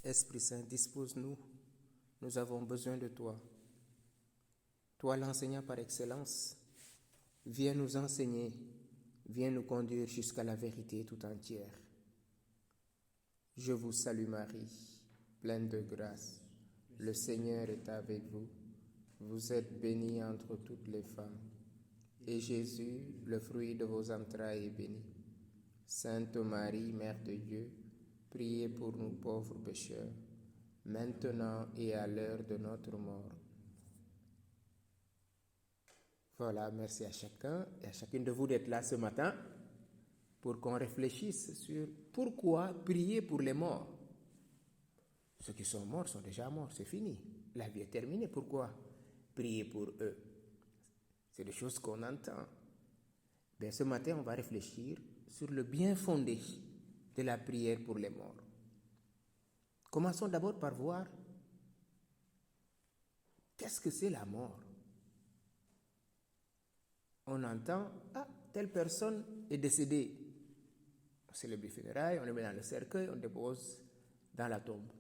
Esprit Saint, dispose-nous. Nous avons besoin de toi. Toi, l'enseignant par excellence, viens nous enseigner, viens nous conduire jusqu'à la vérité tout entière. Je vous salue Marie, pleine de grâce. Le Seigneur est avec vous. Vous êtes bénie entre toutes les femmes. Et Jésus, le fruit de vos entrailles, est béni. Sainte Marie, Mère de Dieu, priez pour nous pauvres pécheurs, maintenant et à l'heure de notre mort. Voilà, merci à chacun et à chacune de vous d'être là ce matin pour qu'on réfléchisse sur pourquoi prier pour les morts. Ceux qui sont morts sont déjà morts, c'est fini. La vie est terminée. Pourquoi prier pour eux? C'est des choses qu'on entend. Bien, ce matin, on va réfléchir sur le bien fondé de la prière pour les morts. Commençons d'abord par voir qu'est-ce que c'est la mort. On entend, telle personne est décédée. On célèbre les funérailles, on le met dans le cercueil, on dépose dans la tombe.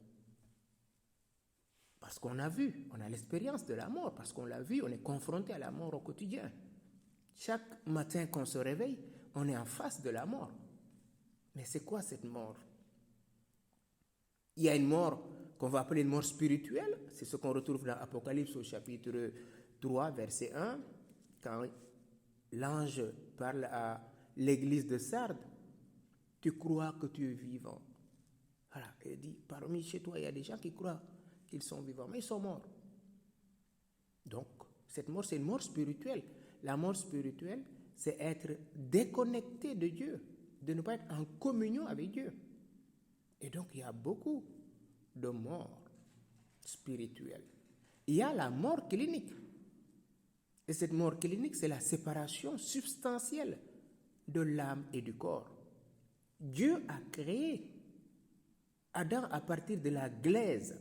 Parce qu'on a vu, on a l'expérience de la mort, parce qu'on l'a vu, on est confronté à la mort au quotidien. Chaque matin qu'on se réveille, on est en face de la mort. Mais c'est quoi cette mort? Il y a une mort qu'on va appeler une mort spirituelle, c'est ce qu'on retrouve dans Apocalypse au chapitre 3, verset 1, quand l'ange parle à l'église de Sardes. Tu crois que tu es vivant. Voilà, il dit, parmi chez toi, il y a des gens qui croient qu'ils sont vivants, mais ils sont morts. Donc, cette mort, c'est une mort spirituelle. La mort spirituelle, c'est être déconnecté de Dieu, de ne pas être en communion avec Dieu. Et donc, il y a beaucoup de morts spirituelles. Il y a la mort clinique. Et cette mort clinique, c'est la séparation substantielle de l'âme et du corps. Dieu a créé Adam à partir de la glaise.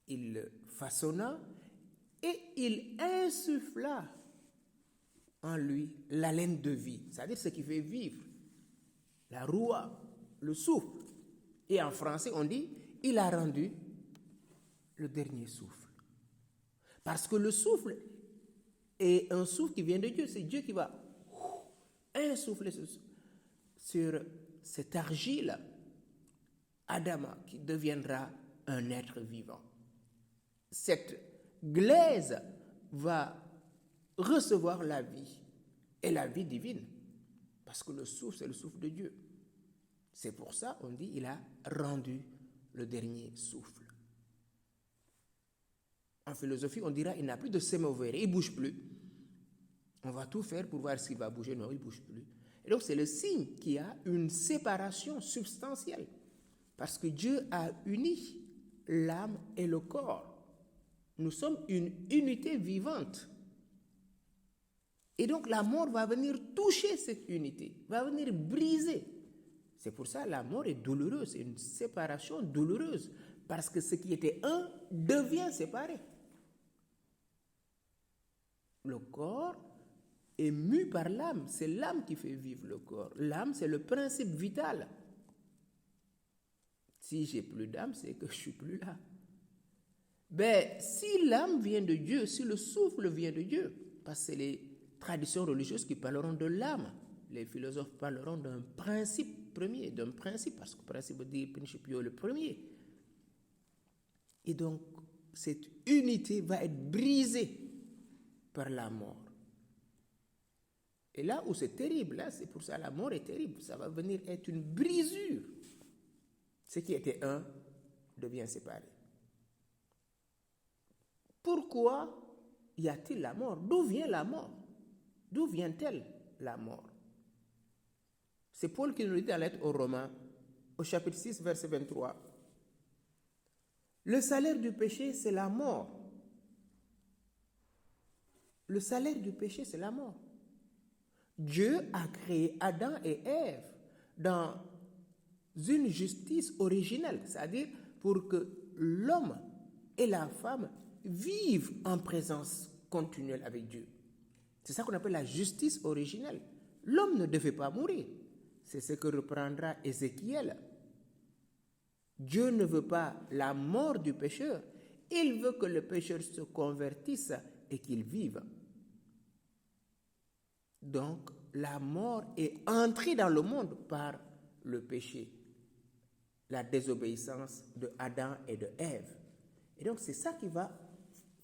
Il le façonna et il insuffla en lui l'haleine de vie, c'est-à-dire ce qui fait vivre, la roua, le souffle. Et en français, on dit, il a rendu le dernier souffle. Parce que le souffle est un souffle qui vient de Dieu. C'est Dieu qui va insuffler sur cette argile, Adama, qui deviendra un être vivant. Cette glaise va recevoir la vie, et la vie divine, parce que le souffle, c'est le souffle de Dieu. C'est pour ça on dit il a rendu le dernier souffle. En philosophie, on dira il n'a plus de sémovere, il ne bouge plus. On va tout faire pour voir s'il va bouger. Non, il ne bouge plus. Et donc c'est le signe qu'il y a une séparation substantielle, parce que Dieu a uni l'âme et le corps. Nous sommes une unité vivante. Et donc la mort va venir toucher cette unité, va venir briser. C'est pour ça que la mort est douloureuse, c'est une séparation douloureuse, parce que ce qui était un devient séparé. Le corps est mu par l'âme, c'est l'âme qui fait vivre le corps. L'âme, c'est le principe vital. Si j'ai plus d'âme, c'est que je suis plus là. Ben, si l'âme vient de Dieu, si le souffle vient de Dieu, parce que c'est les traditions religieuses qui parleront de l'âme, les philosophes parleront d'un principe premier, d'un principe, parce que le principe veut dire principio, le premier. Et donc, cette unité va être brisée par la mort. Et là où c'est terrible, là, c'est pour ça que la mort est terrible, ça va venir être une brisure. Ce qui était un devient séparé. Pourquoi y a-t-il la mort? D'où vient la mort? D'où vient-elle la mort? C'est Paul qui nous dit dans la lettre aux Romains, au chapitre 6, verset 23. Le salaire du péché, c'est la mort. Le salaire du péché, c'est la mort. Dieu a créé Adam et Ève dans une justice originelle, c'est-à-dire pour que l'homme et la femme vivent en présence continuelle avec Dieu. C'est ça qu'on appelle la justice originelle. L'homme ne devait pas mourir. C'est ce que reprendra Ézéchiel Dieu ne veut pas la mort du pécheur. Il veut que le pécheur se convertisse et qu'il vive. Donc, la mort est entrée dans le monde par le péché, la désobéissance de Adam et de Ève. Et donc, c'est ça qui va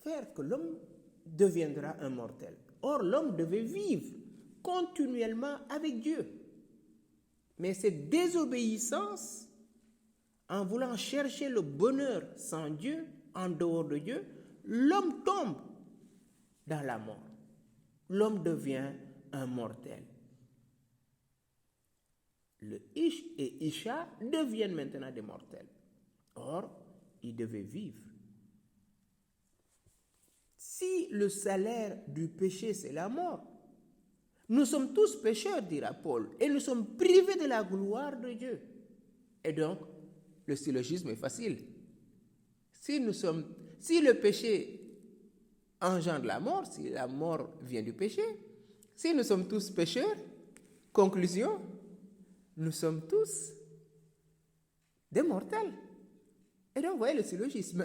faire que l'homme deviendra un mortel. Or, l'homme devait vivre continuellement avec Dieu. Mais cette désobéissance, en voulant chercher le bonheur sans Dieu, en dehors de Dieu, l'homme tombe dans la mort. L'homme devient un mortel. Le Ish et Isha deviennent maintenant des mortels. Or, ils devaient vivre. Si le salaire du péché, c'est la mort, nous sommes tous pécheurs, dira Paul, et nous sommes privés de la gloire de Dieu. Et donc, le syllogisme est facile. Si le péché engendre la mort, si la mort vient du péché, si nous sommes tous pécheurs, conclusion, nous sommes tous des mortels. Et donc, vous voyez le syllogisme.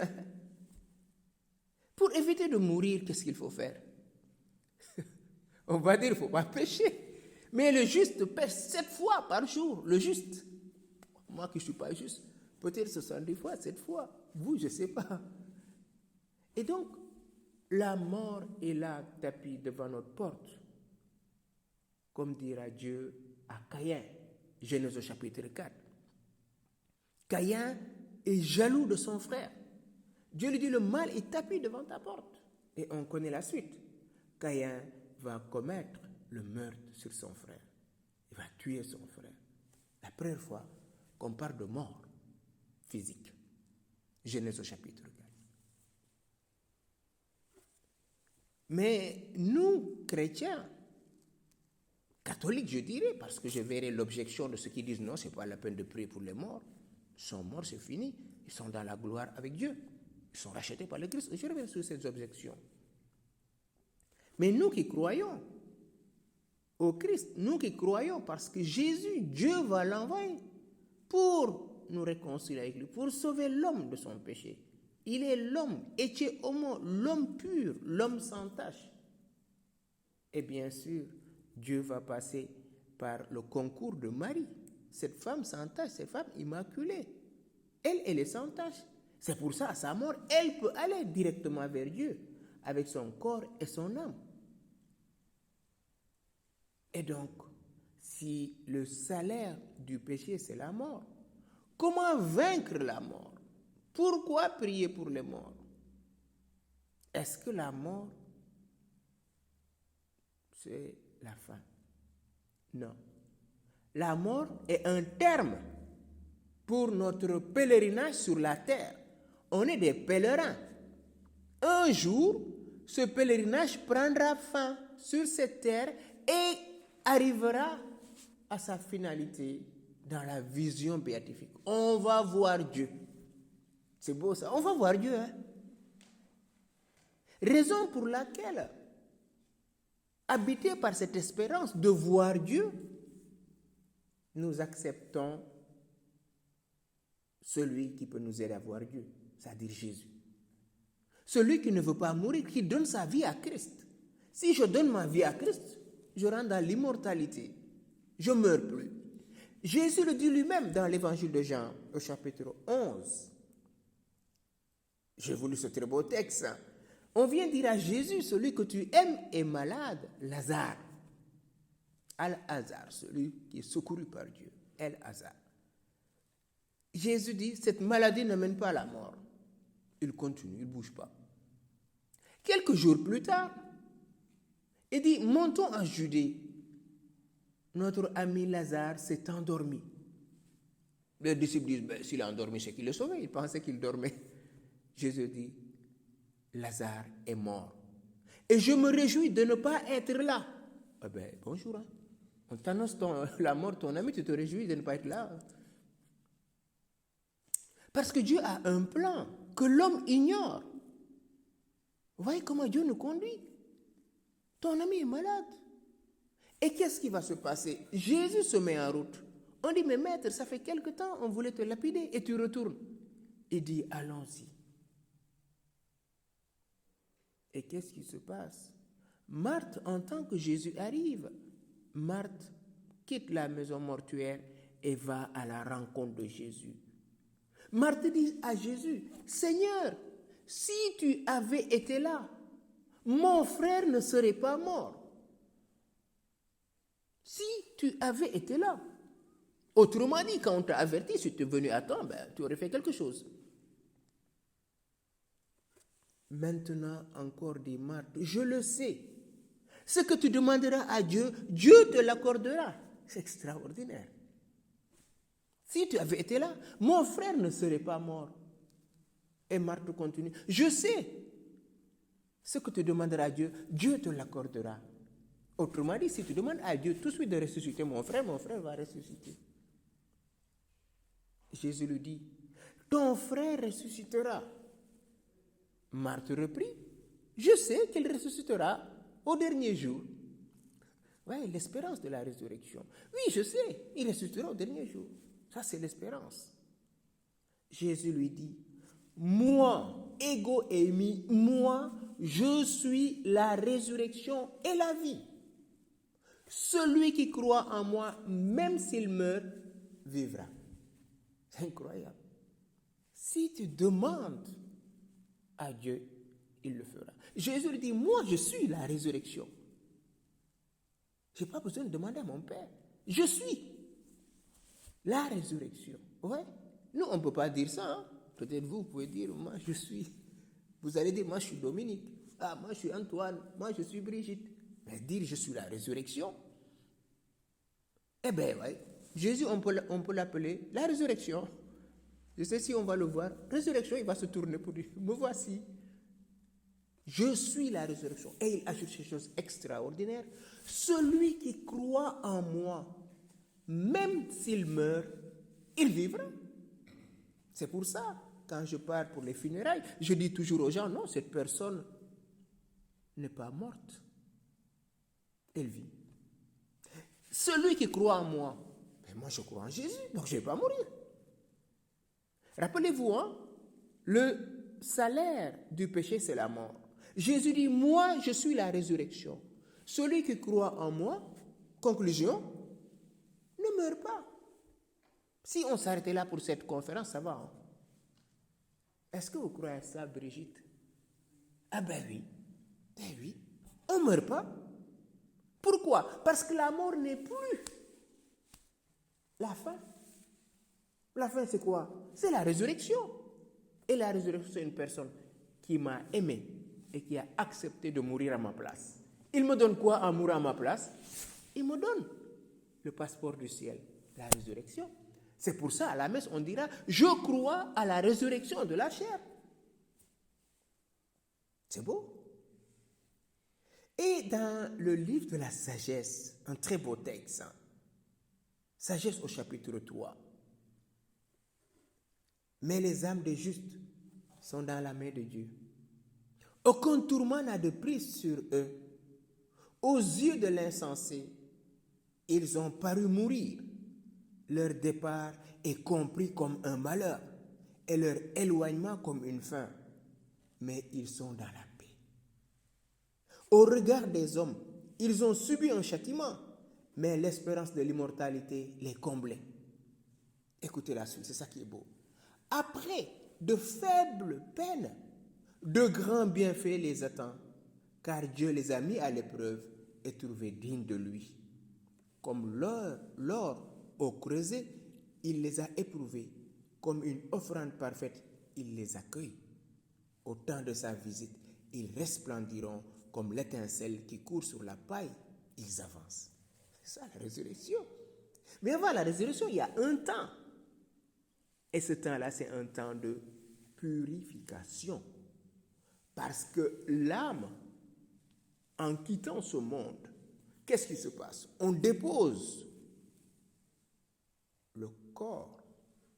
Pour éviter de mourir, qu'est-ce qu'il faut faire? On va dire qu'il ne faut pas pécher. Mais le juste pêche 7 fois par jour. Le juste. Moi qui ne suis pas juste, peut-être 70 fois, 7 fois. Vous, je ne sais pas. Et donc, la mort est là, tapie devant notre porte. Comme dira Dieu à Caïn, Genèse au chapitre 4. Caïn est jaloux de son frère. Dieu lui dit, le mal est tapis devant ta porte. Et on connaît la suite. Caïn va commettre le meurtre sur son frère. Il va tuer son frère. La première fois qu'on parle de mort physique. Genèse au chapitre 4. Mais nous, chrétiens, catholiques, je dirais, parce que je verrai l'objection de ceux qui disent non, ce n'est pas la peine de prier pour les morts. Ils sont morts, c'est fini. Ils sont dans la gloire avec Dieu. Ils sont rachetés par le Christ. Je reviens sur ces objections. Mais nous qui croyons au Christ, nous qui croyons parce que Jésus, Dieu va l'envoyer pour nous réconcilier avec lui, pour sauver l'homme de son péché. Il est l'homme, ecce homo, l'homme pur, l'homme sans tache. Et bien sûr, Dieu va passer par le concours de Marie, cette femme sans tache, cette femme immaculée. Elle est sans tache. C'est pour ça, à sa mort, elle peut aller directement vers Dieu avec son corps et son âme. Et donc, si le salaire du péché, c'est la mort, comment vaincre la mort? Pourquoi prier pour les morts? Est-ce que la mort, c'est la fin? Non. La mort est un terme pour notre pèlerinage sur la terre. On est des pèlerins. Un jour, ce pèlerinage prendra fin sur cette terre et arrivera à sa finalité dans la vision béatifique. On va voir Dieu. C'est beau ça. On va voir Dieu. Raison pour laquelle, habités par cette espérance de voir Dieu, nous acceptons celui qui peut nous aider à voir Dieu, c'est-à-dire Jésus. Celui qui ne veut pas mourir, qui donne sa vie à Christ. Si je donne ma vie à Christ, je rentre dans l'immortalité. Je ne meurs plus. Jésus le dit lui-même dans l'évangile de Jean, au chapitre 11. J'ai voulu ce très beau texte. On vient dire à Jésus, celui que tu aimes est malade, Lazare. Al-Hazar, celui qui est secouru par Dieu. El-Hazar. Jésus dit, cette maladie ne mène pas à la mort. Il continue, il ne bouge pas. Quelques jours plus tard, il dit, montons en Judée. Notre ami Lazare s'est endormi. Les disciples disent, ben, s'il est endormi, c'est qu'il est sauvé. Ils pensaient qu'il dormait. Jésus dit, Lazare est mort. Et je me réjouis de ne pas être là. Eh bien, bonjour. Hein. On t'annonce la mort de ton ami, tu te réjouis de ne pas être là. Parce que Dieu a un plan que l'homme ignore. Vous voyez comment Dieu nous conduit? Ton ami est malade. Et qu'est-ce qui va se passer? Jésus se met en route. On dit, mais maître, ça fait quelque temps, on voulait te lapider et tu retournes. Il dit, allons-y. Et qu'est-ce qui se passe? Marthe entend que Jésus arrive. Marthe quitte la maison mortuaire et va à la rencontre de Jésus. Marthe dit à Jésus, Seigneur, si tu avais été là, mon frère ne serait pas mort. Si tu avais été là. Autrement dit, quand on t'a averti, si tu es venu à temps, tu aurais fait quelque chose. Maintenant, encore dit Marthe, je le sais. Ce que tu demanderas à Dieu, Dieu te l'accordera. C'est extraordinaire. Si tu avais été là, mon frère ne serait pas mort. Et Marthe continue, je sais. Ce que tu demanderas à Dieu, Dieu te l'accordera. Autrement dit, si tu demandes à Dieu tout de suite de ressusciter mon frère va ressusciter. Jésus lui dit, ton frère ressuscitera. Marthe reprit, je sais qu'il ressuscitera au dernier jour. Oui, l'espérance de la résurrection. Oui, je sais, il ressuscitera au dernier jour. Ça, c'est l'espérance. Jésus lui dit, moi, ego eimi, moi, je suis la résurrection et la vie. Celui qui croit en moi, même s'il meurt, vivra. C'est incroyable. Si tu demandes à Dieu, il le fera. Jésus lui dit, moi, je suis la résurrection. Je n'ai pas besoin de demander à mon Père. Je suis la résurrection. Ouais. Nous, on ne peut pas dire ça. Hein? Peut-être vous pouvez dire, moi, je suis. Vous allez dire, moi, je suis Dominique. Ah, moi, je suis Antoine. Moi, je suis Brigitte. Mais dire, je suis la résurrection. Eh bien, oui. Jésus, on peut l'appeler la résurrection. Je sais si on va le voir. Résurrection, il va se tourner pour dire, me voici. Je suis la résurrection. Et il ajoute ces choses extraordinaires. Celui qui croit en moi, même s'il meurt, il vivra. C'est pour ça, quand je pars pour les funérailles, je dis toujours aux gens, non, cette personne n'est pas morte. Elle vit. Celui qui croit en moi, mais moi je crois en Jésus, donc je ne vais pas mourir. Rappelez-vous, hein, le salaire du péché, c'est la mort. Jésus dit, moi, je suis la résurrection. Celui qui croit en moi, conclusion, ne meurt pas. Si on s'arrêtait là pour cette conférence, ça va. Hein? Est-ce que vous croyez à ça, Brigitte? Ah ben oui. Ben oui. On ne meurt pas. Pourquoi? Parce que la mort n'est plus la fin. La fin, c'est quoi? C'est la résurrection. Et la résurrection, c'est une personne qui m'a aimé et qui a accepté de mourir à ma place. Il me donne quoi en mourant à ma place? Il me donne le passeport du ciel, la résurrection. C'est pour ça, à la messe, on dira, je crois à la résurrection de la chair. C'est beau. Et dans le livre de la sagesse, un très beau texte, hein? Sagesse au chapitre 3. Mais les âmes des justes sont dans la main de Dieu. Aucun tourment n'a de prise sur eux. Aux yeux de l'insensé, ils ont paru mourir. Leur départ est compris comme un malheur et leur éloignement comme une fin. Mais ils sont dans la paix. Au regard des hommes, ils ont subi un châtiment, mais l'espérance de l'immortalité les comblait. Écoutez la suite, c'est ça qui est beau. Après de faibles peines, de grands bienfaits les attendent, car Dieu les a mis à l'épreuve et trouvés dignes de lui. Comme l'or au creuset, il les a éprouvés. Comme une offrande parfaite, il les accueille. Au temps de sa visite, ils resplendiront comme l'étincelle qui court sur la paille. Ils avancent. C'est ça la résurrection. Mais avant la résurrection, il y a un temps. Et ce temps-là, c'est un temps de purification. Parce que l'âme, en quittant ce monde, qu'est-ce qui se passe? On dépose le corps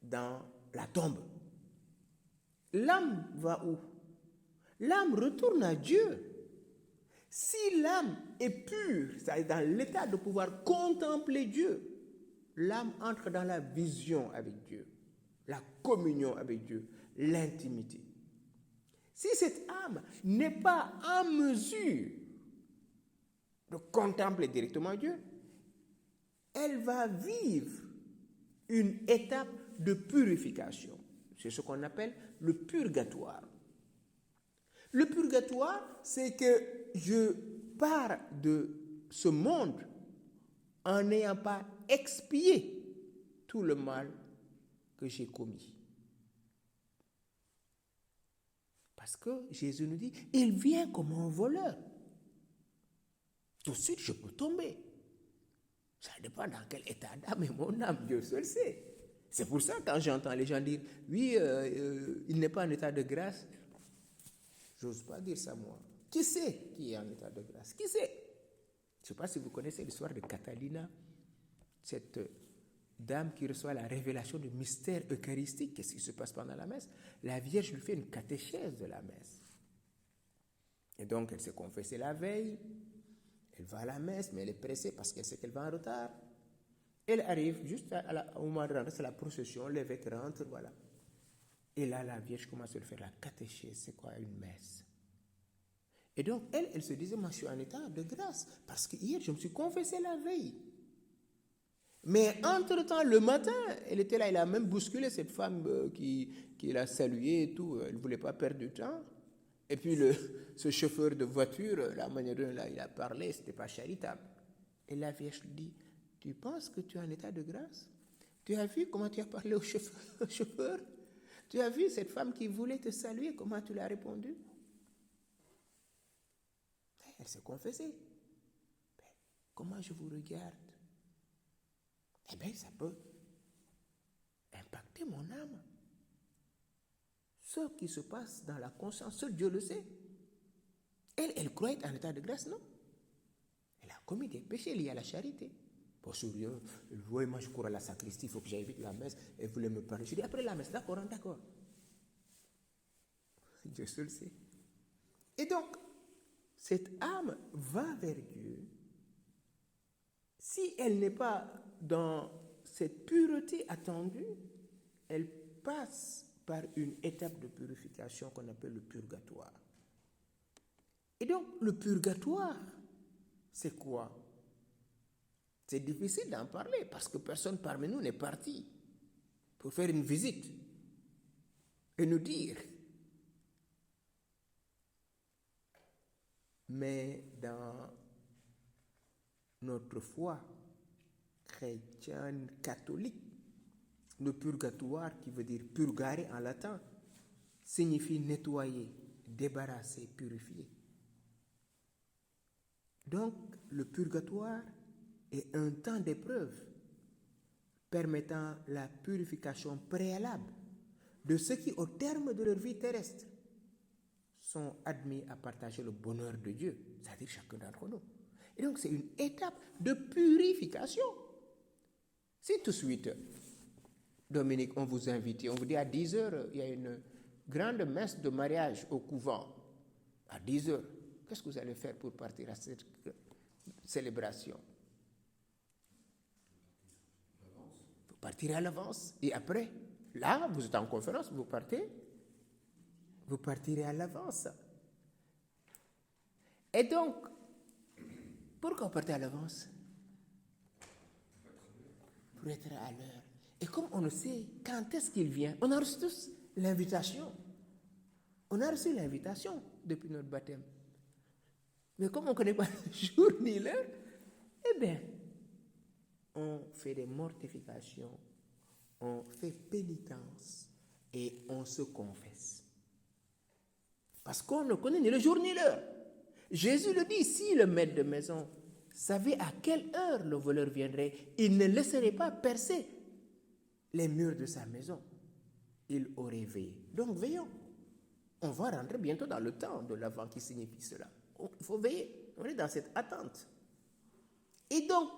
dans la tombe. L'âme va où? L'âme retourne à Dieu. Si l'âme est pure, c'est-à-dire dans l'état de pouvoir contempler Dieu, l'âme entre dans la vision avec Dieu, la communion avec Dieu, l'intimité. Si cette âme n'est pas en mesure de contempler directement Dieu, elle va vivre une étape de purification. C'est ce qu'on appelle le purgatoire. Le purgatoire, c'est que je pars de ce monde en n'ayant pas expié tout le mal que j'ai commis. Parce que Jésus nous dit, il vient comme un voleur. Tout de suite, je peux tomber. Ça dépend dans quel état d'âme et mon âme, Dieu seul sait. C'est pour ça, quand j'entends les gens dire, oui, il n'est pas en état de grâce, j'ose pas dire ça moi. Qui sait qui est en état de grâce? Qui sait? Je ne sais pas si vous connaissez l'histoire de Catalina, cette dame qui reçoit la révélation du mystère eucharistique. Qu'est-ce qui se passe pendant la messe? La Vierge lui fait une catéchèse de la messe. Et donc, elle s'est confessée la veille. Elle va à la messe, mais elle est pressée parce qu'elle sait qu'elle va en retard. Elle arrive juste au moment de rentrer, c'est la procession, l'évêque rentre, voilà. Et là, la Vierge commence à lui faire la catéchèse. C'est quoi une messe? Et donc, elle se disait, moi, je suis en état de grâce, parce que hier, je me suis confessée la veille. Mais entre-temps, le matin, elle était là, elle a même bousculé cette femme qui l'a saluée et tout. Elle ne voulait pas perdre du temps. Et puis, ce chauffeur de voiture, la manière dont il a parlé, ce n'était pas charitable. Et la Vierge lui dit, tu penses que tu es en état de grâce? Tu as vu comment tu as parlé au chauffeur? Tu as vu cette femme qui voulait te saluer, comment tu l'as répondu? Elle s'est confessée. Comment je vous regarde? Eh bien, ça peut impacter mon âme. Ce qui se passe dans la conscience, seul Dieu le sait. Elle croit être en état de grâce, non? Elle a commis des péchés liés à la charité. Pour sourire, oui, moi je cours à la sacristie, il faut que j'invite la messe. Elle voulait me parler. Je dis après la messe, d'accord, d'accord. Dieu seul sait. Et donc, cette âme va vers Dieu. Si elle n'est pas dans cette pureté attendue, elle passe par une étape de purification qu'on appelle le purgatoire. Et donc, le purgatoire, c'est quoi? C'est difficile d'en parler parce que personne parmi nous n'est parti pour faire une visite et nous dire. Mais dans notre foi chrétienne catholique, le purgatoire, qui veut dire purgare en latin, signifie nettoyer, débarrasser, purifier. Donc, le purgatoire est un temps d'épreuve permettant la purification préalable de ceux qui, au terme de leur vie terrestre, sont admis à partager le bonheur de Dieu, c'est-à-dire chacun d'entre nous. Et donc, c'est une étape de purification. Si tout de suite, Dominique, on vous invite, on vous dit à 10 heures, il y a une grande messe de mariage au couvent, à 10 heures, qu'est-ce que vous allez faire pour partir à cette célébration? Vous partirez à l'avance. Et après, là, vous êtes en conférence, vous partirez à l'avance. Et donc, pourquoi vous partez à l'avance? Pour être à l'heure. Et comme on ne sait quand est-ce qu'il vient, on a reçu tous l'invitation. On a reçu l'invitation depuis notre baptême. Mais comme on ne connaît pas le jour ni l'heure, eh bien, on fait des mortifications, on fait pénitence et on se confesse. Parce qu'on ne connaît ni le jour ni l'heure. Jésus le dit, si le maître de maison savait à quelle heure le voleur viendrait, il ne laisserait pas percer les murs de sa maison. Il aurait veillé. Donc veillons. On va rentrer bientôt dans le temps de l'Avent qui signifie cela. Il faut veiller. On est dans cette attente. Et donc,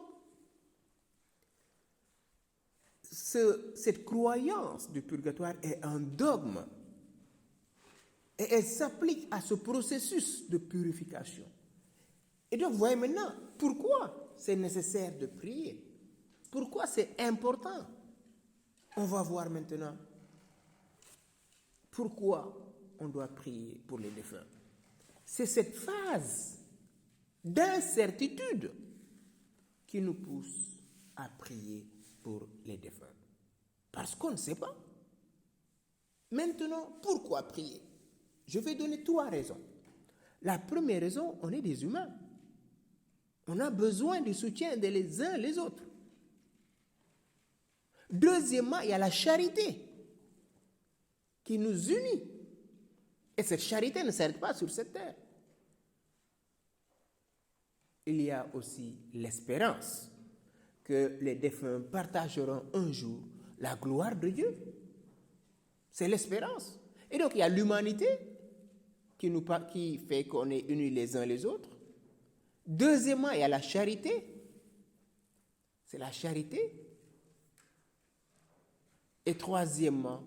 cette croyance du purgatoire est un dogme. Et elle s'applique à ce processus de purification. Et donc, vous voyez maintenant pourquoi c'est nécessaire de prier. Pourquoi c'est important? On va voir maintenant pourquoi on doit prier pour les défunts. C'est cette phase d'incertitude qui nous pousse à prier pour les défunts. Parce qu'on ne sait pas. Maintenant, pourquoi prier? Je vais donner 3 raisons. La première raison, on est des humains. On a besoin du soutien des uns les autres. Deuxièmement, il y a la charité qui nous unit. Et cette charité ne s'arrête pas sur cette terre. Il y a aussi l'espérance que les défunts partageront un jour la gloire de Dieu. C'est l'espérance. Et donc, il y a l'humanité qui fait qu'on est unis les uns les autres. Deuxièmement, il y a la charité. C'est la charité. Et troisièmement,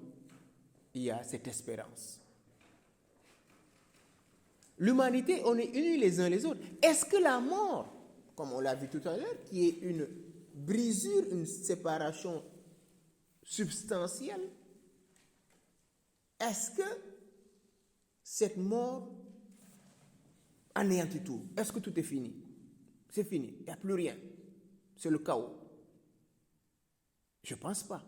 il y a cette espérance. L'humanité, on est unis les uns les autres. Est-ce que la mort, comme on l'a vu tout à l'heure, qui est une brisure, une séparation substantielle, est-ce que cette mort anéantit tout? Est-ce que tout est fini? C'est fini, il n'y a plus rien. C'est le chaos. Je ne pense pas.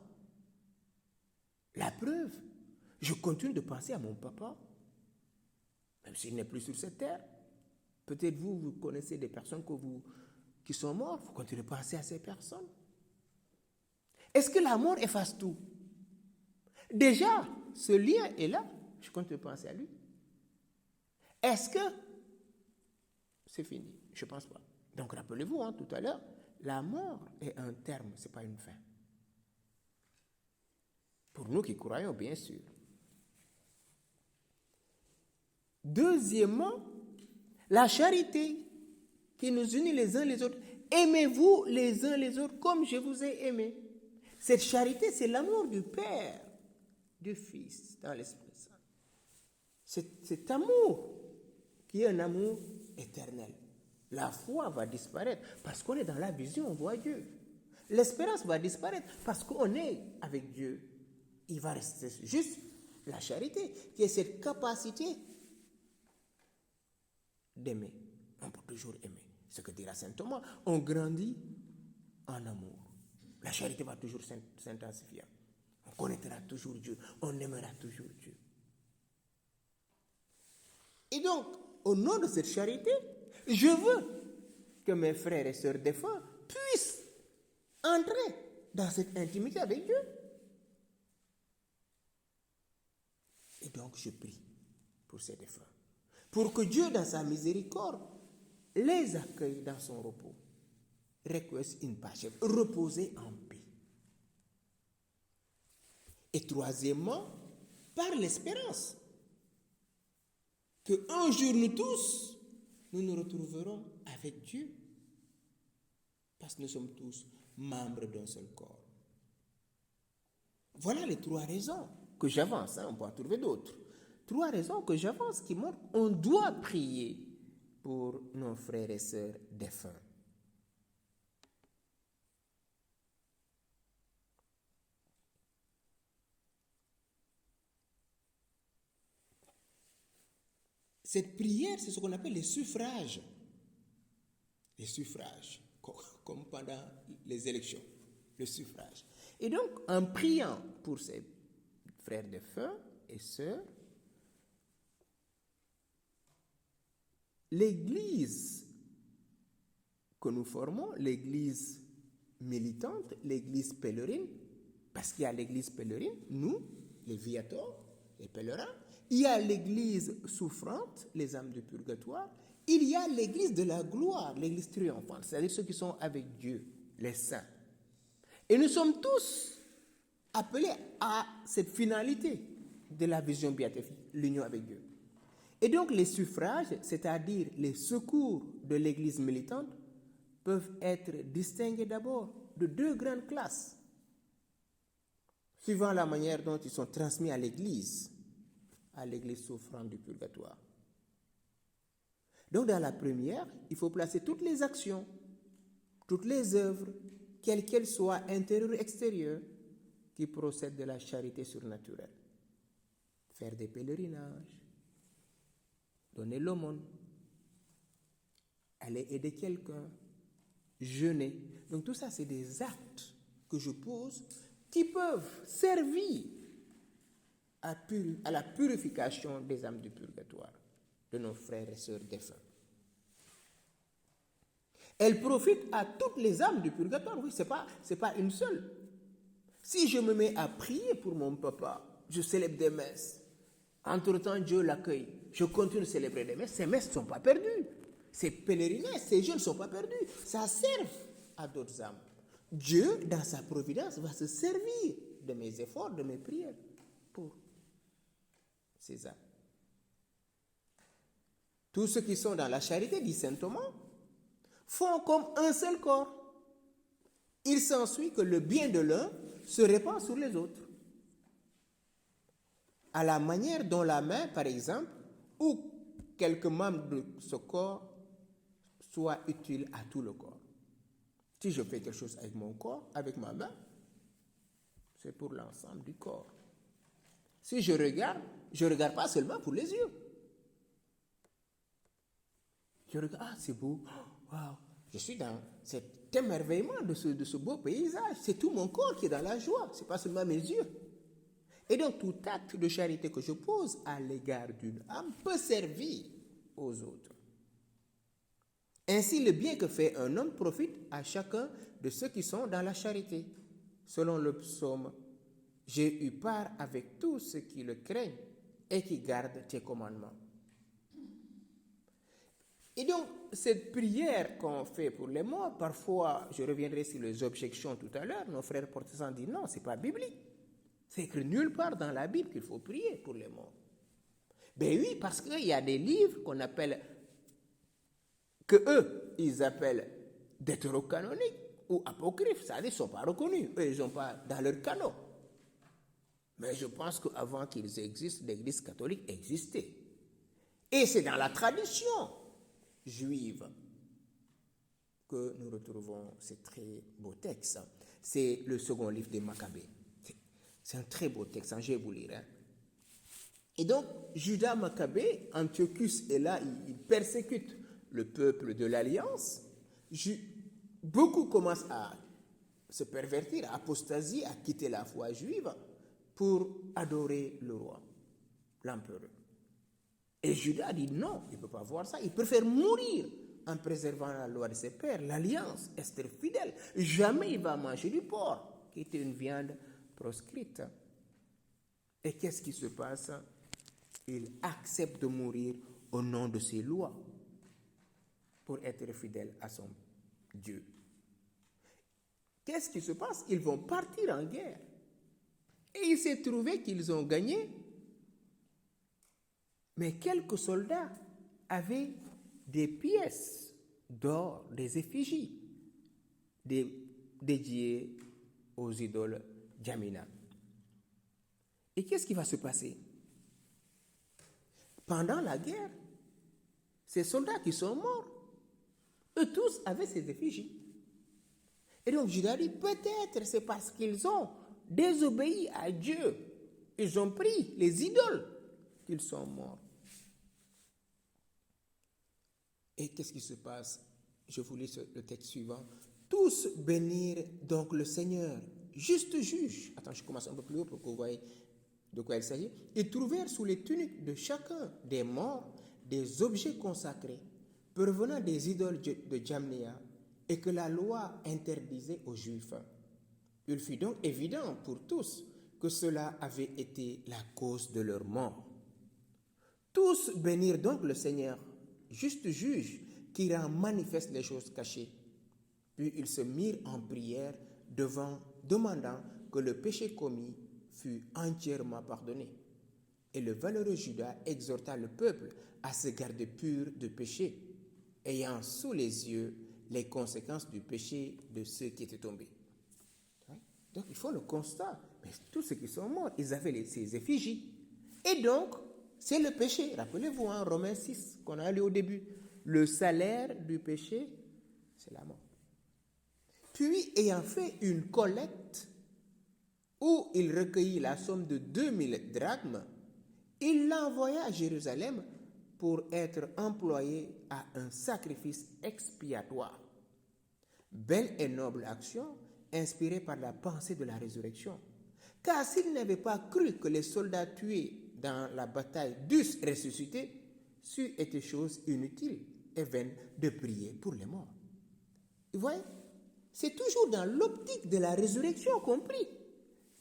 La preuve, je continue de penser à mon papa, même s'il n'est plus sur cette terre. Peut-être vous connaissez des personnes qui sont mortes, vous continuez de penser à ces personnes. Est-ce que la mort efface tout? Déjà, ce lien est là, je continue de penser à lui. Est-ce que c'est fini? Je ne pense pas. Donc rappelez-vous, tout à l'heure, la mort est un terme, ce n'est pas une fin. Pour nous qui croyons, bien sûr. Deuxièmement, la charité qui nous unit les uns les autres. Aimez-vous les uns les autres comme je vous ai aimé. Cette charité, c'est l'amour du Père, du Fils, dans l'Esprit Saint. Cet amour qui est un amour éternel. La foi va disparaître parce qu'on est dans la vision, on voit Dieu. L'espérance va disparaître parce qu'on est avec Dieu. Il va rester juste la charité, qui est cette capacité d'aimer. On peut toujours aimer. Ce que dira saint Thomas, on grandit en amour. La charité va toujours s'intensifier. On connaîtra toujours Dieu, on aimera toujours Dieu. Et donc, au nom de cette charité, je veux que mes frères et sœurs défunts puissent entrer dans cette intimité avec Dieu. Et donc, je prie pour ces défunts, pour que Dieu, dans sa miséricorde, les accueille dans son repos. Requies in pace, reposer en paix. Et troisièmement, par l'espérance, qu'un jour nous tous, nous nous retrouverons avec Dieu, parce que nous sommes tous membres d'un seul corps. Voilà les 3 raisons que j'avance, on peut en trouver d'autres. 3 raisons que j'avance qui montrent qu'on doit prier pour nos frères et sœurs défunts. Cette prière, c'est ce qu'on appelle les suffrages. Les suffrages, comme pendant les élections, le suffrage. Et donc, en priant pour ces frères défunts et sœurs, l'Église que nous formons, l'Église militante, l'Église pèlerine, parce qu'il y a l'Église pèlerine, nous, les viators, les pèlerins, il y a l'Église souffrante, les âmes du purgatoire, il y a l'Église de la gloire, l'Église triomphante, c'est-à-dire ceux qui sont avec Dieu, les saints. Et nous sommes tous appelés à cette finalité de la vision béatifique, l'union avec Dieu. Et donc les suffrages, c'est-à-dire les secours de l'Église militante, peuvent être distingués d'abord de 2 grandes classes, suivant la manière dont ils sont transmis à l'Église souffrante du purgatoire. Donc dans la première, il faut placer toutes les actions, toutes les œuvres, quelle qu'elle soit, intérieure ou extérieure, qui procède de la charité surnaturelle. Faire des pèlerinages, donner l'aumône, aller aider quelqu'un, jeûner. Donc tout ça, c'est des actes que je pose qui peuvent servir à la purification des âmes du purgatoire, de nos frères et sœurs défunts. Elle profite à toutes les âmes du purgatoire. Oui, c'est pas une seule. Si je me mets à prier pour mon papa, je célèbre des messes. Entre-temps, Dieu l'accueille. Je continue de célébrer des messes. Ces messes ne sont pas perdues. Ces pèlerinages, ces jeûnes ne sont pas perdus. Ça sert à d'autres âmes. Dieu, dans sa providence, va se servir de mes efforts, de mes prières pour ces âmes. Tous ceux qui sont dans la charité, dit saint Thomas, font comme un seul corps. Il s'ensuit que le bien de l'un se répand sur les autres. À la manière dont la main, par exemple, ou quelques membres de ce corps soient utiles à tout le corps. Si je fais quelque chose avec mon corps, avec ma main, c'est pour l'ensemble du corps. Si je regarde pas seulement pour les yeux. Je regarde, c'est beau, waouh, je suis dans cet émerveillement de ce beau paysage. C'est tout mon corps qui est dans la joie, c'est pas seulement mes yeux. Et donc tout acte de charité que je pose à l'égard d'une âme peut servir aux autres. Ainsi, le bien que fait un homme profite à chacun de ceux qui sont dans la charité. Selon le psaume, j'ai eu part avec tous ceux qui le craignent et qui gardent tes commandements. Et donc, cette prière qu'on fait pour les morts, parfois, je reviendrai sur les objections tout à l'heure, nos frères protestants disent non, ce n'est pas biblique. C'est écrit nulle part dans la Bible qu'il faut prier pour les morts. Ben oui, parce qu'il y a des livres qu'on appelle, que eux, ils appellent deutérocanoniques ou apocryphes, ça, ils ne sont pas reconnus, eux, ils n'ont pas dans leur canon. Mais je pense qu'avant qu'ils existent, l'Église catholique existait. Et c'est dans la tradition juive que nous retrouvons ces très beaux textes. C'est le second livre des Maccabées. C'est un très beau texte, je vais vous lire. Et donc, Judas Maccabée, Antiochus est là, il persécute le peuple de l'Alliance. Beaucoup commencent à se pervertir, à apostasier, à quitter la foi juive pour adorer le roi, l'empereur. Et Judas dit non, il ne peut pas voir ça. Il préfère mourir en préservant la loi de ses pères, l'alliance, être fidèle. Jamais il va manger du porc, qui était une viande proscrite. Et qu'est-ce qui se passe? Il accepte de mourir au nom de ses lois pour être fidèle à son Dieu. Qu'est-ce qui se passe? Ils vont partir en guerre. Et il s'est trouvé qu'ils ont gagné. Mais quelques soldats avaient des pièces d'or, des effigies dédiées aux idoles Djamina. Et qu'est-ce qui va se passer? Pendant la guerre, ces soldats qui sont morts, eux tous avaient ces effigies. Et donc Judas dit, peut-être c'est parce qu'ils ont désobéi à Dieu. Ils ont pris les idoles qu'ils sont morts. Et qu'est-ce qui se passe? Je vous lis le texte suivant. Tous bénirent donc le Seigneur, juste juge. Attends, je commence un peu plus haut pour que vous voyez de quoi il s'agit. Ils trouvèrent sous les tuniques de chacun des morts des objets consacrés, provenant des idoles de Djamnia, et que la loi interdisait aux Juifs. Il fut donc évident pour tous que cela avait été la cause de leur mort. Tous bénirent donc le Seigneur, juste juge, qui rend manifeste les choses cachées. Puis ils se mirent en prière demandant que le péché commis fût entièrement pardonné. Et le valeureux Judas exhorta le peuple à se garder pur de péché, ayant sous les yeux les conséquences du péché de ceux qui étaient tombés. Donc il faut le constat. Mais tous ceux qui sont morts, ils avaient ces effigies. Et donc, c'est le péché. Rappelez-vous, Romains 6, qu'on a lu au début. Le salaire du péché, c'est la mort. Puis, ayant fait une collecte où il recueillit la somme de 2000 drachmes, il l'envoya à Jérusalem pour être employé à un sacrifice expiatoire. Belle et noble action, inspirée par la pensée de la résurrection. Car s'il n'avait pas cru que les soldats tués dans la bataille dussent ressusciter, c'eût été chose inutile et vaine de prier pour les morts. Vous voyez, c'est toujours dans l'optique de la résurrection qu'on prie.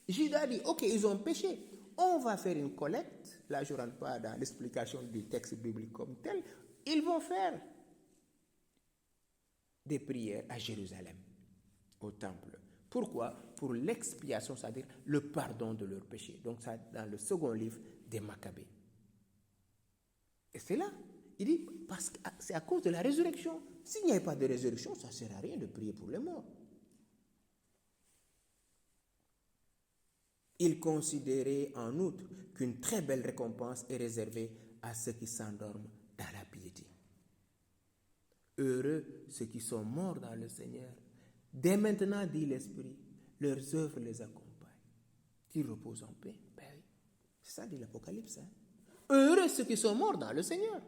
Judas dit, ok, ils ont péché, on va faire une collecte. Là, je ne rentre pas dans l'explication du texte biblique comme tel. Ils vont faire des prières à Jérusalem, au temple. Pourquoi? Pour l'expiation, c'est-à-dire le pardon de leurs péchés. Donc, ça, dans le second livre des Maccabées. Et c'est là, il dit, parce que c'est à cause de la résurrection. S'il n'y avait pas de résurrection, ça ne sert à rien de prier pour les morts. Il considérait en outre qu'une très belle récompense est réservée à ceux qui s'endorment dans la piété. Heureux ceux qui sont morts dans le Seigneur. Dès maintenant, dit l'Esprit, leurs œuvres les accompagnent. Qu'ils reposent en paix. Ben oui. C'est ça, dit l'Apocalypse. Heureux ceux qui sont morts dans le Seigneur.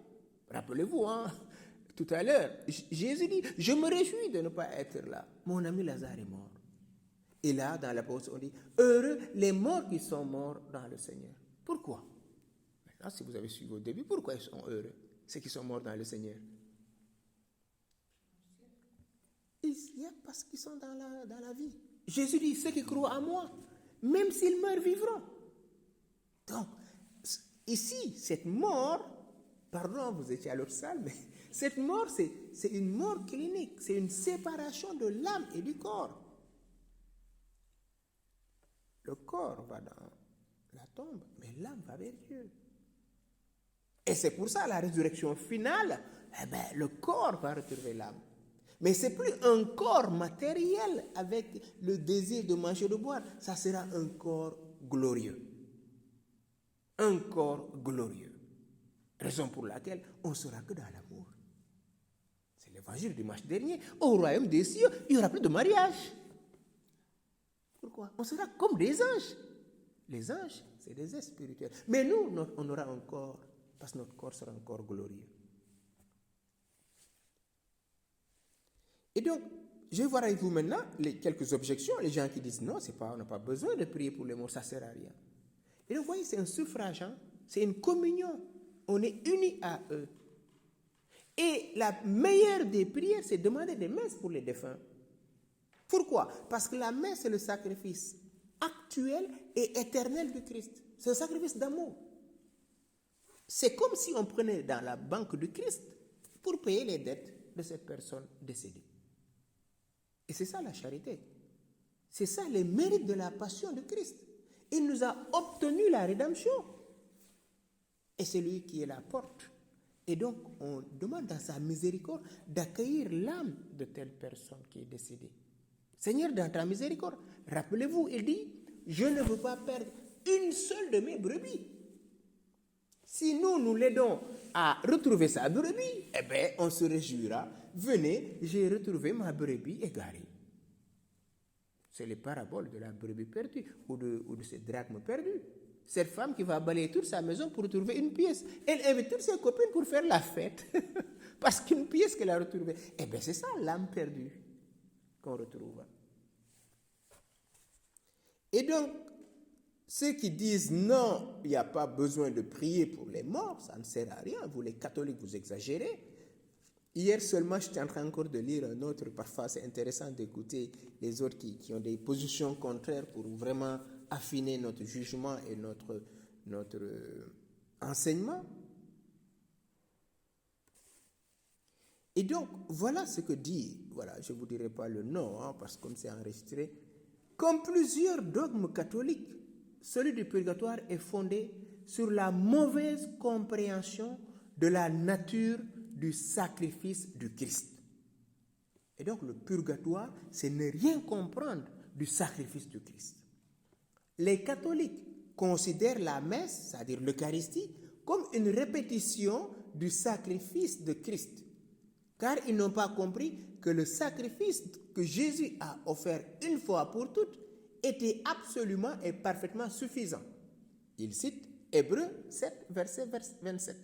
Rappelez-vous, tout à l'heure, Jésus dit, je me réjouis de ne pas être là. Mon ami Lazare est mort. Et là, dans l'Apocalypse, on dit, heureux les morts qui sont morts dans le Seigneur. Pourquoi? Maintenant, si vous avez suivi au début, pourquoi ils sont heureux, ceux qui sont morts dans le Seigneur? Parce qu'ils sont dans la vie. Jésus dit, ceux qui croient en moi, même s'ils meurent, vivront. Donc, ici, cette mort, pardon, vous étiez à l'autre salle, mais cette mort, c'est une mort clinique, c'est une séparation de l'âme et du corps. Le corps va dans la tombe, mais l'âme va vers Dieu. Et c'est pour ça, la résurrection finale, le corps va retrouver l'âme. Mais ce n'est plus un corps matériel avec le désir de manger et de boire. Ça sera un corps glorieux. Un corps glorieux. Raison pour laquelle on ne sera que dans l'amour. C'est l'évangile du dimanche dernier. Au royaume des cieux, il n'y aura plus de mariage. Pourquoi? On sera comme des anges. Les anges, c'est des êtres spirituels. Mais nous, on aura un corps, parce que notre corps sera un corps glorieux. Et donc, je vais voir avec vous maintenant quelques objections. Les gens qui disent non, on n'a pas besoin de prier pour les morts, ça ne sert à rien. Et donc, vous voyez, c'est un suffrage, c'est une communion. On est unis à eux. Et la meilleure des prières, c'est demander des messes pour les défunts. Pourquoi? Parce que la messe, c'est le sacrifice actuel et éternel du Christ. C'est un sacrifice d'amour. C'est comme si on prenait dans la banque du Christ pour payer les dettes de cette personne décédée. Et c'est ça la charité. C'est ça les mérites de la passion de Christ. Il nous a obtenu la rédemption. Et c'est lui qui est la porte. Et donc, on demande dans sa miséricorde d'accueillir l'âme de telle personne qui est décédée. Seigneur, dans ta miséricorde, rappelez-vous, il dit, je ne veux pas perdre une seule de mes brebis. Si nous l'aidons à retrouver sa brebis, on se réjouira. Venez, j'ai retrouvé ma brebis égarée. C'est les paraboles de la brebis perdue ou de ces drachmes perdus. Cette femme qui va balayer toute sa maison pour retrouver une pièce. Elle invite toutes ses copines pour faire la fête. Parce qu'une pièce qu'elle a retrouvée. C'est ça l'âme perdue qu'on retrouve. Et donc, ceux qui disent non, il n'y a pas besoin de prier pour les morts, ça ne sert à rien. Vous les catholiques, vous exagérez. Hier seulement, j'étais en train encore de lire un autre, parfois c'est intéressant d'écouter les autres qui ont des positions contraires pour vraiment affiner notre jugement et notre enseignement. Et donc, voilà ce que dit, je ne vous dirai pas le nom, parce que comme c'est enregistré, comme plusieurs dogmes catholiques, celui du purgatoire est fondé sur la mauvaise compréhension de la nature du sacrifice du Christ. Et donc le purgatoire, c'est ne rien comprendre du sacrifice du Christ. Les catholiques considèrent la messe, c'est-à-dire l'Eucharistie, comme une répétition du sacrifice de Christ. Car ils n'ont pas compris que le sacrifice que Jésus a offert une fois pour toutes était absolument et parfaitement suffisant. Il cite Hébreux 7, verset 27.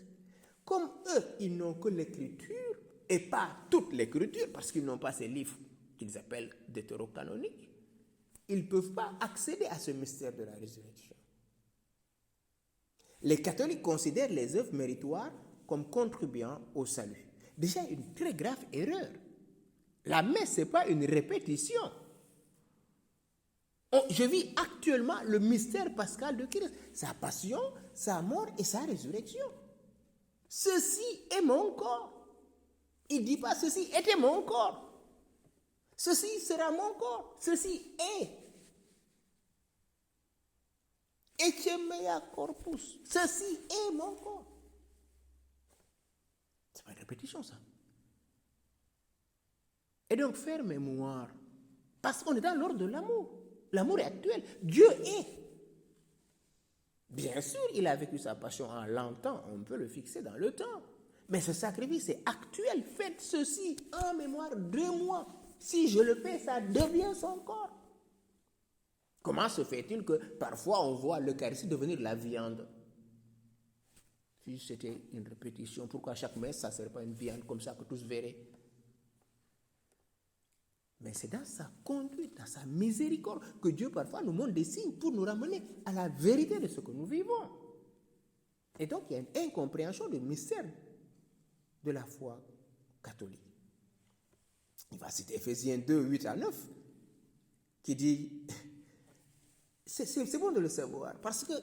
Comme eux, ils n'ont que l'écriture et pas toute l'écriture, parce qu'ils n'ont pas ces livres qu'ils appellent deutérocanoniques, ils ne peuvent pas accéder à ce mystère de la résurrection. Les catholiques considèrent les œuvres méritoires comme contribuant au salut. Déjà, une très grave erreur. La messe, ce n'est pas une répétition. Je vis actuellement le mystère pascal de Christ, sa passion, sa mort et sa résurrection. Ceci est mon corps. Il ne dit pas ceci était mon corps. Ceci sera mon corps. Ceci est. Ecce mea corpus. Ceci est mon corps. C'est pas une répétition, ça. Et donc, faire mémoire. Parce qu'on est dans l'ordre de l'amour. L'amour est actuel. Dieu est. Bien sûr, il a vécu sa passion en longtemps. On peut le fixer dans le temps. Mais ce sacrifice est actuel. Faites ceci en mémoire de moi. Si je le fais, ça devient son corps. Comment se fait-il que parfois on voit l'Eucharistie devenir la viande? Si c'était une répétition, pourquoi chaque messe, ça ne serait pas une viande comme ça que tous verraient? Mais c'est dans sa conduite, dans sa miséricorde, que Dieu parfois nous montre des signes pour nous ramener à la vérité de ce que nous vivons. Et donc, il y a une incompréhension du mystère de la foi catholique. Il va citer Éphésiens 2, 8 à 9, qui dit, c'est bon de le savoir, parce qu'il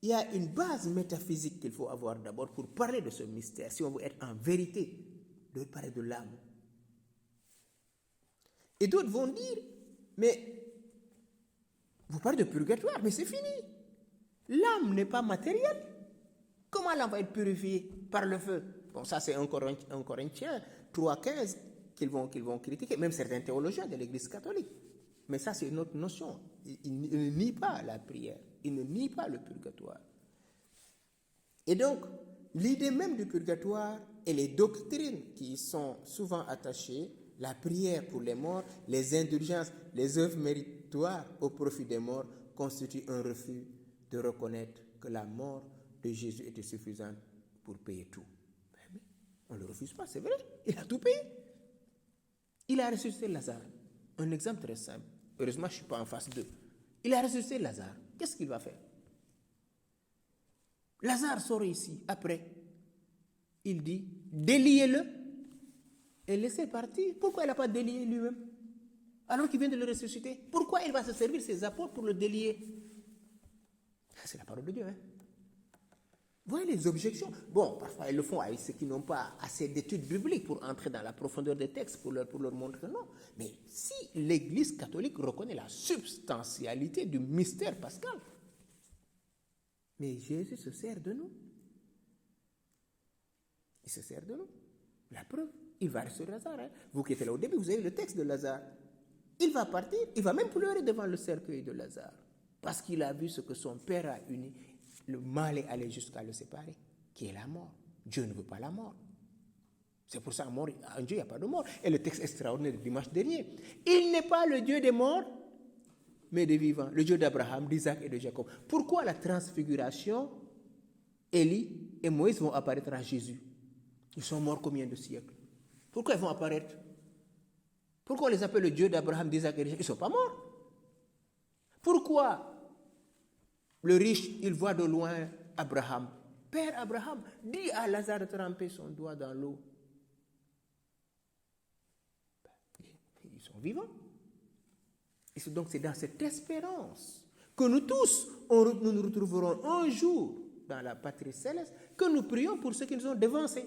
y a une base métaphysique qu'il faut avoir d'abord pour parler de ce mystère, si on veut être en vérité, de parler de l'âme. Et d'autres vont dire, mais vous parlez de purgatoire, mais c'est fini. L'âme n'est pas matérielle. Comment l'âme va être purifiée par le feu? Bon, ça c'est un Corinthiens 3,15 qu'ils vont critiquer, même certains théologiens de l'Église catholique. Mais ça c'est une autre notion. Ils ne nient pas la prière, ils ne nient pas le purgatoire. Et donc, l'idée même du purgatoire et les doctrines qui y sont souvent attachées, la prière pour les morts, les indulgences, les œuvres méritoires au profit des morts, constituent un refus de reconnaître que la mort de Jésus était suffisante pour payer tout. Mais on ne le refuse pas, c'est vrai, il a tout payé. Il a ressuscité Lazare. Un exemple très simple. Heureusement, je ne suis pas en face d'eux. Il a ressuscité Lazare. Qu'est-ce qu'il va faire? Lazare sort ici. Après, il dit, déliez-le et laissez partir. Pourquoi il n'a pas délié lui-même? Alors qu'il vient de le ressusciter. Pourquoi il va se servir de ses apôtres pour le délier? C'est la parole de Dieu. Vous voyez les objections? Bon, parfois ils le font avec ceux qui n'ont pas assez d'études bibliques pour entrer dans la profondeur des textes, pour leur montrer que non. Mais si l'Église catholique reconnaît la substantialité du mystère pascal, mais Jésus se sert de nous. Il se sert de nous. La preuve, il va sur Lazare. Vous qui étiez là au début, vous avez le texte de Lazare. Il va partir, il va même pleurer devant le cercueil de Lazare. Parce qu'il a vu ce que son père a uni. Le mal est allé jusqu'à le séparer, qui est la mort. Dieu ne veut pas la mort. C'est pour ça qu'en Dieu, il n'y a pas de mort. Et le texte extraordinaire du dimanche dernier. Il n'est pas le Dieu des morts, mais des vivants. Le Dieu d'Abraham, d'Isaac et de Jacob. Pourquoi la transfiguration, Élie et Moïse vont apparaître à Jésus? Ils sont morts combien de siècles? Pourquoi ils vont apparaître? Pourquoi on les appelle le Dieu d'Abraham, d'Isaac et de Jacob? Ils ne sont pas morts. Pourquoi le riche, il voit de loin Abraham? Père Abraham, dis à Lazare de tremper son doigt dans l'eau. Ils sont vivants. Et donc c'est dans cette espérance que nous tous, nous nous retrouverons un jour dans la patrie céleste, que nous prions pour ceux qui nous ont devancés.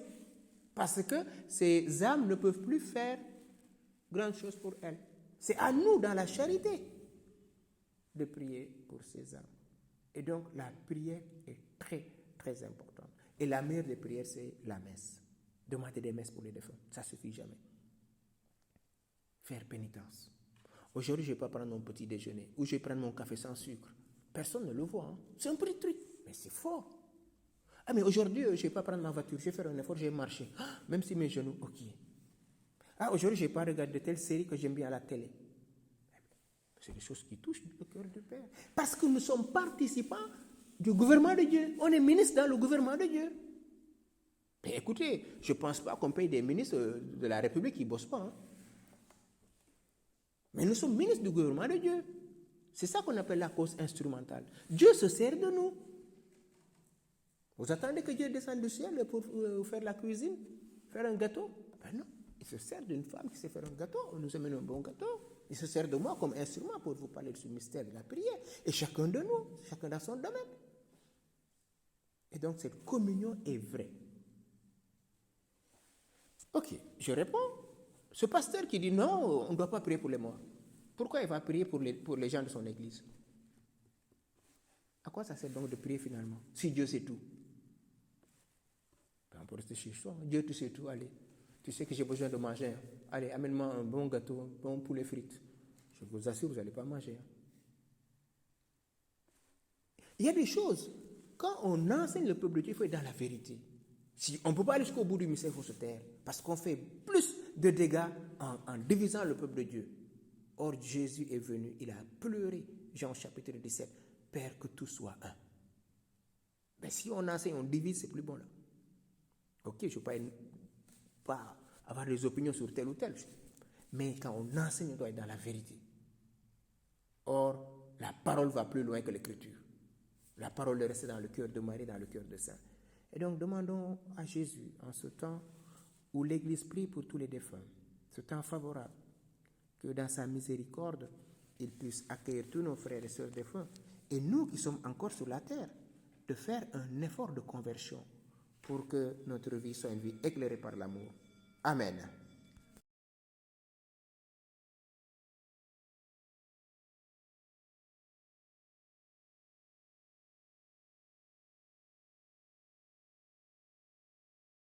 Parce que ces âmes ne peuvent plus faire grande chose pour elles. C'est à nous, dans la charité, de prier pour ces âmes. Et donc, la prière est très, très importante. Et la meilleure des prières, c'est la messe. Demander des messes pour les défunts, ça ne suffit jamais. Faire pénitence. Aujourd'hui, je ne vais pas prendre mon petit déjeuner ou je vais prendre mon café sans sucre. Personne ne le voit. Hein? C'est un petit truc, mais c'est fort. Ah, mais aujourd'hui, je ne vais pas prendre ma voiture, je vais faire un effort, je vais marcher. Ah, même si mes genoux, ok. Ah, aujourd'hui, je n'ai pas regardé telle série que j'aime bien à la télé. C'est des choses qui touchent le cœur du Père. Parce que nous sommes participants du gouvernement de Dieu. On est ministre dans le gouvernement de Dieu. Mais écoutez, je ne pense pas qu'on paye des ministres de la République qui ne bossent pas. Hein. Mais nous sommes ministres du gouvernement de Dieu. C'est ça qu'on appelle la cause instrumentale. Dieu se sert de nous. Vous attendez que Dieu descende du ciel pour faire la cuisine, faire un gâteau? Ben non. Il se sert d'une femme qui sait faire un gâteau. On nous amène un bon gâteau. Il se sert de moi comme instrument pour vous parler de ce mystère de la prière. Et chacun de nous, chacun dans son domaine. Et donc cette communion est vraie. Ok, je réponds. Ce pasteur qui dit non, on ne doit pas prier pour les morts. Pourquoi il va prier pour les gens de son église? À quoi ça sert donc de prier finalement? Si Dieu sait tout. On peut rester chez soi. Dieu, tu sais tout, allez. Tu sais que j'ai besoin de manger. Allez, amène-moi un bon gâteau, un bon poulet frites. Je vous assure, vous n'allez pas manger. Il y a des choses. Quand on enseigne le peuple de Dieu, il faut être dans la vérité. Si on ne peut pas aller jusqu'au bout du mystère, il faut se taire. Parce qu'on fait plus de dégâts en divisant le peuple de Dieu. Or, Jésus est venu, il a pleuré. Jean chapitre 17. Père, que tout soit un. Mais si on enseigne, on divise, c'est plus bon là. Ok, je ne veux pas avoir des opinions sur tel ou tel. Mais quand on enseigne, on doit être dans la vérité. Or, la parole va plus loin que l'écriture. La parole est restée dans le cœur de Marie, dans le cœur de Saint. Et donc, demandons à Jésus, en ce temps où l'Église prie pour tous les défunts, ce temps favorable, que dans sa miséricorde, il puisse accueillir tous nos frères et sœurs défunts, et nous qui sommes encore sur la terre, de faire un effort de conversion pour que notre vie soit une vie éclairée par l'amour. Amen.